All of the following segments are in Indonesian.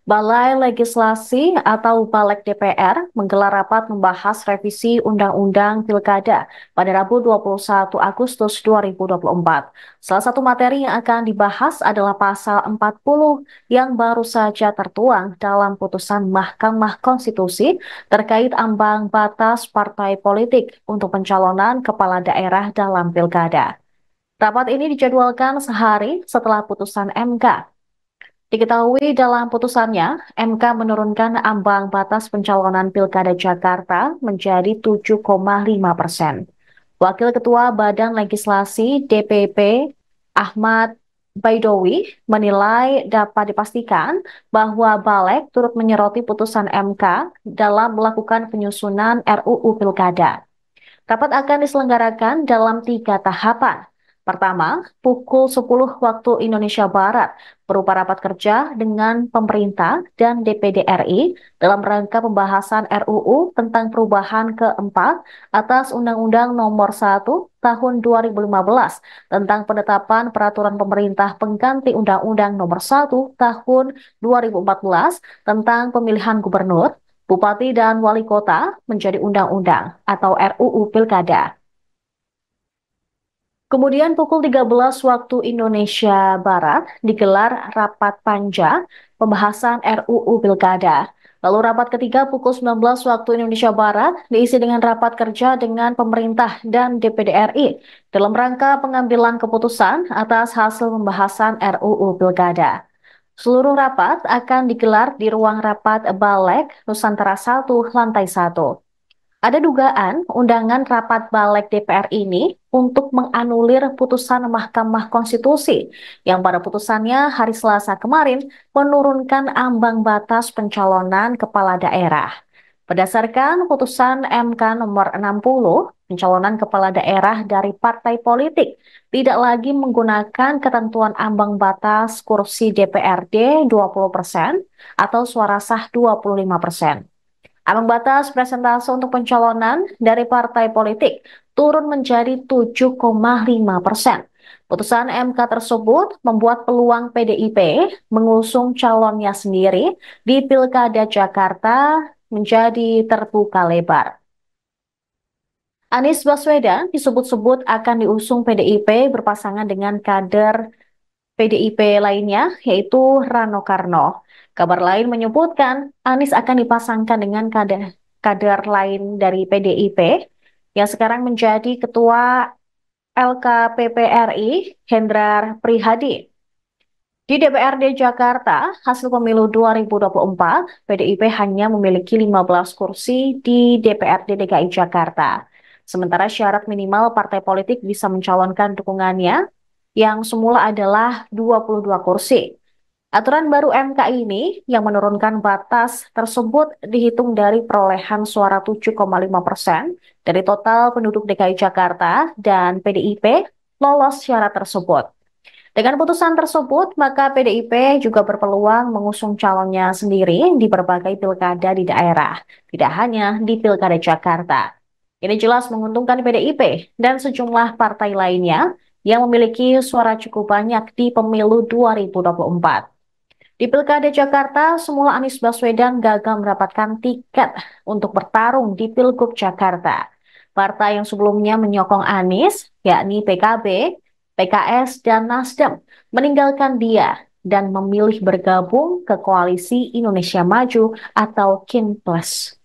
Balai Legislasi atau Balek DPR menggelar rapat membahas revisi Undang-Undang Pilkada pada Rabu 21 Agustus 2024. Salah satu materi yang akan dibahas adalah pasal 40 yang baru saja tertuang dalam putusan Mahkamah Konstitusi terkait ambang batas partai politik untuk pencalonan kepala daerah dalam pilkada. Rapat ini dijadwalkan sehari setelah putusan MK. Diketahui dalam putusannya, MK menurunkan ambang batas pencalonan Pilkada Jakarta menjadi 7,5%. Wakil Ketua Badan Legislasi DPP Ahmad Baidowi menilai dapat dipastikan bahwa Balek turut menyoroti putusan MK dalam melakukan penyusunan RUU Pilkada. Rapat akan diselenggarakan dalam 3 tahapan. Pertama, pukul 10 waktu Indonesia Barat, berupa rapat kerja dengan pemerintah dan DPD RI dalam rangka pembahasan RUU tentang perubahan keempat atas Undang-Undang Nomor 1 Tahun 2015 tentang penetapan peraturan pemerintah pengganti Undang-Undang Nomor 1 Tahun 2014 tentang pemilihan gubernur, Bupati dan Wali Kota menjadi undang-undang atau RUU Pilkada. Kemudian pukul 13 waktu Indonesia Barat digelar rapat panja pembahasan RUU Pilkada. Lalu rapat ketiga pukul 19 waktu Indonesia Barat diisi dengan rapat kerja dengan pemerintah dan DPD RI dalam rangka pengambilan keputusan atas hasil pembahasan RUU Pilkada. Seluruh rapat akan digelar di ruang rapat Balek Nusantara 1, lantai 1. Ada dugaan undangan rapat Balek DPR ini untuk menganulir putusan Mahkamah Konstitusi yang pada putusannya hari Selasa kemarin menurunkan ambang batas pencalonan kepala daerah. Berdasarkan putusan MK nomor 60, pencalonan kepala daerah dari partai politik tidak lagi menggunakan ketentuan ambang batas kursi DPRD 20% atau suara sah 25%. Ambang batas presentase untuk pencalonan dari partai politik turun menjadi 7,5%. Putusan MK tersebut membuat peluang PDIP mengusung calonnya sendiri di Pilkada Jakarta menjadi terbuka lebar. Anies Baswedan disebut-sebut akan diusung PDIP berpasangan dengan kader PDIP lainnya, yaitu Rano Karno. Kabar lain menyebutkan Anies akan dipasangkan dengan kader lain dari PDIP yang sekarang menjadi Ketua LKPPRI, Hendrar Prihadi. Di DPRD Jakarta, hasil pemilu 2024, PDIP hanya memiliki 15 kursi di DPRD DKI Jakarta. Sementara syarat minimal partai politik bisa mencalonkan dukungannya yang semula adalah 22 kursi. Aturan baru MK ini yang menurunkan batas tersebut dihitung dari perolehan suara 7,5% dari total penduduk DKI Jakarta dan PDIP lolos syarat tersebut. Dengan putusan tersebut, maka PDIP juga berpeluang mengusung calonnya sendiri di berbagai pilkada di daerah, tidak hanya di Pilkada Jakarta. Ini jelas menguntungkan PDIP dan sejumlah partai lainnya yang memiliki suara cukup banyak di pemilu 2024. Di Pilkada Jakarta, semula Anies Baswedan gagal mendapatkan tiket untuk bertarung di Pilgub Jakarta. Partai yang sebelumnya menyokong Anies, yakni PKB, PKS, dan Nasdem, meninggalkan dia dan memilih bergabung ke Koalisi Indonesia Maju atau KIN Plus.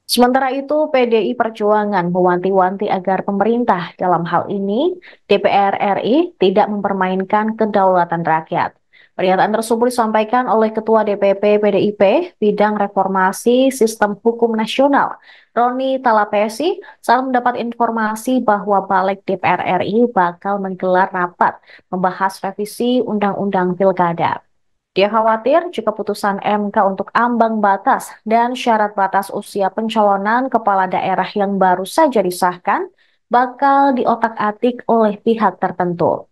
Sementara itu, PDI Perjuangan mewanti-wanti agar pemerintah dalam hal ini DPR RI tidak mempermainkan kedaulatan rakyat. Pernyataan tersebut disampaikan oleh Ketua DPP PDIP Bidang Reformasi Sistem Hukum Nasional, Roni Talapesi, saat mendapat informasi bahwa Balik DPR RI bakal menggelar rapat membahas revisi Undang-Undang Pilkada. Dia khawatir jika putusan MK untuk ambang batas dan syarat batas usia pencalonan kepala daerah yang baru saja disahkan bakal diotak-atik oleh pihak tertentu.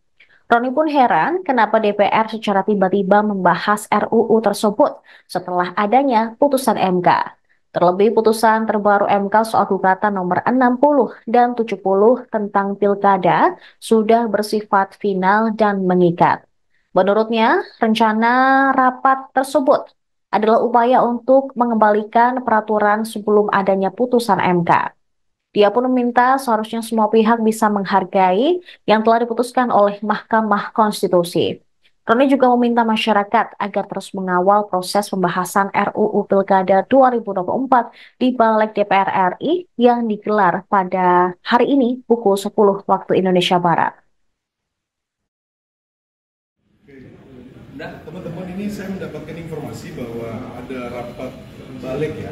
Roni pun heran kenapa DPR secara tiba-tiba membahas RUU tersebut setelah adanya putusan MK. Terlebih putusan terbaru MK soal gugatan nomor 60 dan 70 tentang pilkada sudah bersifat final dan mengikat. Menurutnya, rencana rapat tersebut adalah upaya untuk mengembalikan peraturan sebelum adanya putusan MK. Dia pun meminta seharusnya semua pihak bisa menghargai yang telah diputuskan oleh Mahkamah Konstitusi. Roni juga meminta masyarakat agar terus mengawal proses pembahasan RUU Pilkada 2024 di Balik DPR RI yang digelar pada hari ini pukul 10 waktu Indonesia Barat. Nah, teman-teman, ini saya mendapatkan informasi bahwa ada rapat balik ya,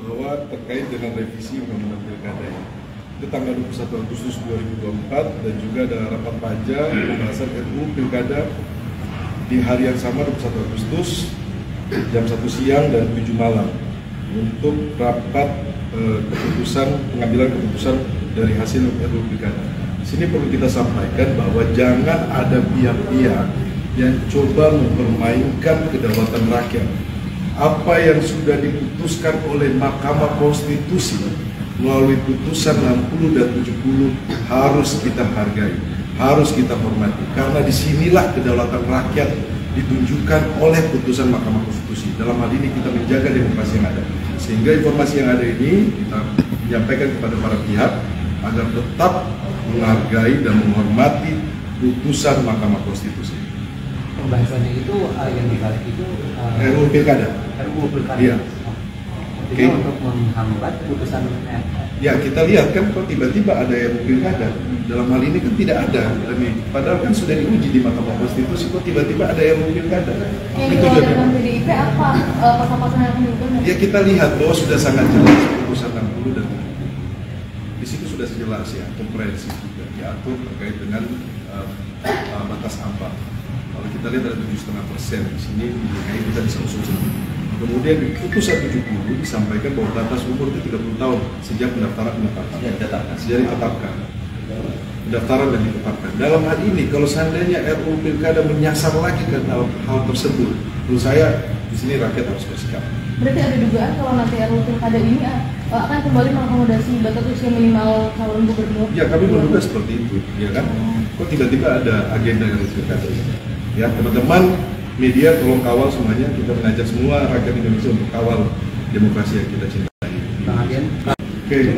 bahwa terkait dengan revisi Undang-Undang Pilkada ya. Itu tanggal 21 Agustus 2024 dan juga ada rapat panja pembahasan RUU Pilkada di hari yang sama 21 Agustus jam 1 siang dan 7 malam untuk rapat pengambilan keputusan dari hasil RUU Pilkada. Di sini perlu kita sampaikan bahwa jangan ada pihak-pihak yang coba mempermainkan kedaulatan rakyat. Apa yang sudah diputuskan oleh Mahkamah Konstitusi melalui putusan 60 dan 70 harus kita hargai, harus kita hormati, karena disinilah kedaulatan rakyat ditunjukkan oleh putusan Mahkamah Konstitusi. Dalam hal ini kita menjaga demokrasi yang ada, sehingga informasi yang ada ini kita menyampaikan kepada para pihak agar tetap menghargai dan menghormati putusan Mahkamah Konstitusi. Pembahasannya itu yang dibalik itu RUU Pilkada. RUU Pilkada. Iya. Artinya untuk menghambat putusan Ya, kita lihat kan kok tiba-tiba ada RUU Pilkada. Dalam hal ini kan tidak ada. Padahal kan sudah diuji di Mahkamah Konstitusi, kok tiba-tiba ada RUU Pilkada. Yang dikeluarkan PDIP apa pasal-pasal yang mendukung? Ya, kita lihat bahwa sudah sangat jelas putusan 60 dan 70. Di situ sudah jelas ya, komprehensif juga diatur terkait dengan batas ambang. Kalau kita lihat ada 7,5% di sini di DKI kita bisa usul sendiri. Kemudian di putusan 70 disampaikan bahwa batas umur itu 30 tahun sejak pendaftaran sejak ditetapkan. Pendaftaran dan ditetapkan. Dalam hal ini kalau seandainya RUU Pilkada menyasar lagi ke hal tersebut, menurut saya di sini rakyat harus bersikap. Berarti ada dugaan kalau nanti RUU Pilkada ini akan kembali mengakomodasi batas usia minimal calon gubernur? Ya, kami menduga seperti itu, ya kan? Kok tiba-tiba ada agenda RUU Pilkada ini? Ya, teman-teman media tolong kawal semuanya. Kita mengajak semua rakyat Indonesia untuk kawal demokrasi yang kita cintai. Oke.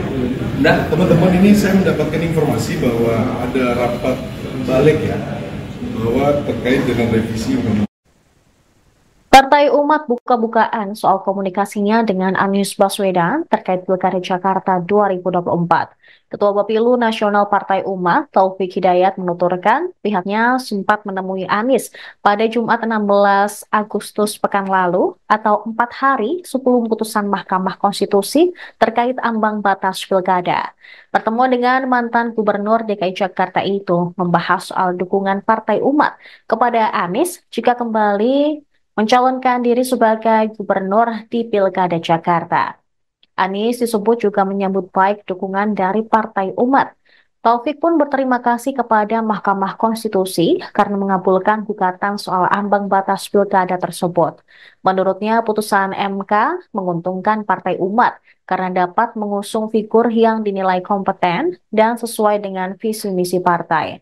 Nah, teman-teman, ini saya mendapatkan informasi bahwa ada rapat balik ya, bahwa terkait dengan revisi Undang-Undang. Partai Umat buka-bukaan soal komunikasinya dengan Anies Baswedan terkait Pilkada Jakarta 2024. Ketua Bapilu Nasional Partai Umat, Taufik Hidayat, menuturkan pihaknya sempat menemui Anies pada Jumat 16 Agustus pekan lalu atau 4 hari sebelum putusan Mahkamah Konstitusi terkait ambang batas pilkada. Pertemuan dengan mantan Gubernur DKI Jakarta itu membahas soal dukungan Partai Umat kepada Anies jika kembali mencalonkan diri sebagai gubernur di Pilkada Jakarta. Anies disebut juga menyambut baik dukungan dari Partai Umat. Taufik pun berterima kasih kepada Mahkamah Konstitusi karena mengabulkan gugatan soal ambang batas pilkada tersebut. Menurutnya, putusan MK menguntungkan Partai Umat karena dapat mengusung figur yang dinilai kompeten dan sesuai dengan visi misi partai.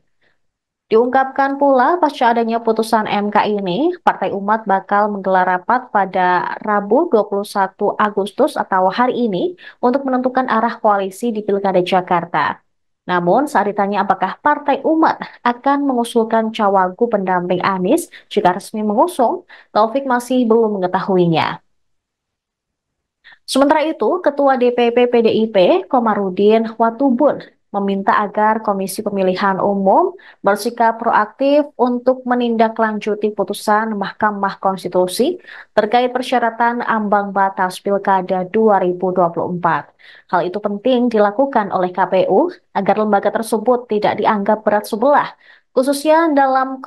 Diungkapkan pula pasca adanya putusan MK ini, Partai Umat bakal menggelar rapat pada Rabu 21 Agustus atau hari ini untuk menentukan arah koalisi di Pilkada Jakarta. Namun saat ditanya apakah Partai Umat akan mengusulkan cawagup pendamping Anies jika resmi mengusung, Taufik masih belum mengetahuinya. Sementara itu, Ketua DPP PDIP Komarudin Watubun meminta agar Komisi Pemilihan Umum bersikap proaktif untuk menindaklanjuti putusan Mahkamah Konstitusi terkait persyaratan ambang batas Pilkada 2024. Hal itu penting dilakukan oleh KPU agar lembaga tersebut tidak dianggap berat sebelah, khususnya dalam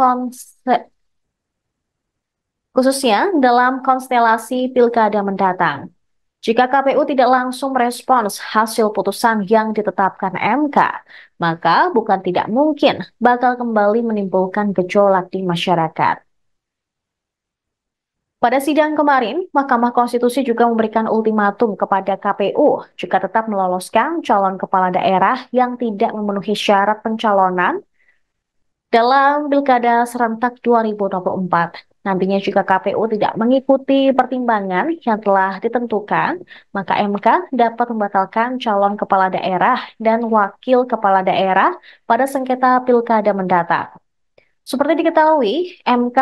konstelasi Pilkada mendatang. Jika KPU tidak langsung merespons hasil putusan yang ditetapkan MK, maka bukan tidak mungkin bakal kembali menimbulkan gejolak di masyarakat. Pada sidang kemarin, Mahkamah Konstitusi juga memberikan ultimatum kepada KPU jika tetap meloloskan calon kepala daerah yang tidak memenuhi syarat pencalonan dalam Pilkada serentak 2024. Nantinya jika KPU tidak mengikuti pertimbangan yang telah ditentukan, maka MK dapat membatalkan calon kepala daerah dan wakil kepala daerah pada sengketa Pilkada mendatang. Seperti diketahui, MK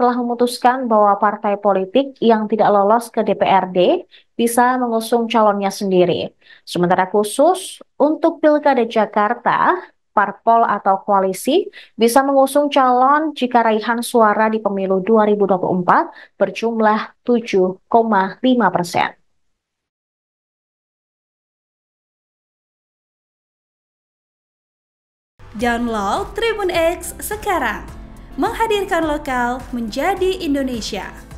telah memutuskan bahwa partai politik yang tidak lolos ke DPRD bisa mengusung calonnya sendiri. Sementara khusus untuk Pilkada Jakarta, parpol atau koalisi bisa mengusung calon jika raihan suara di pemilu 2024 berjumlah 7,5%. Download Tribun X sekarang, menghadirkan lokal menjadi Indonesia.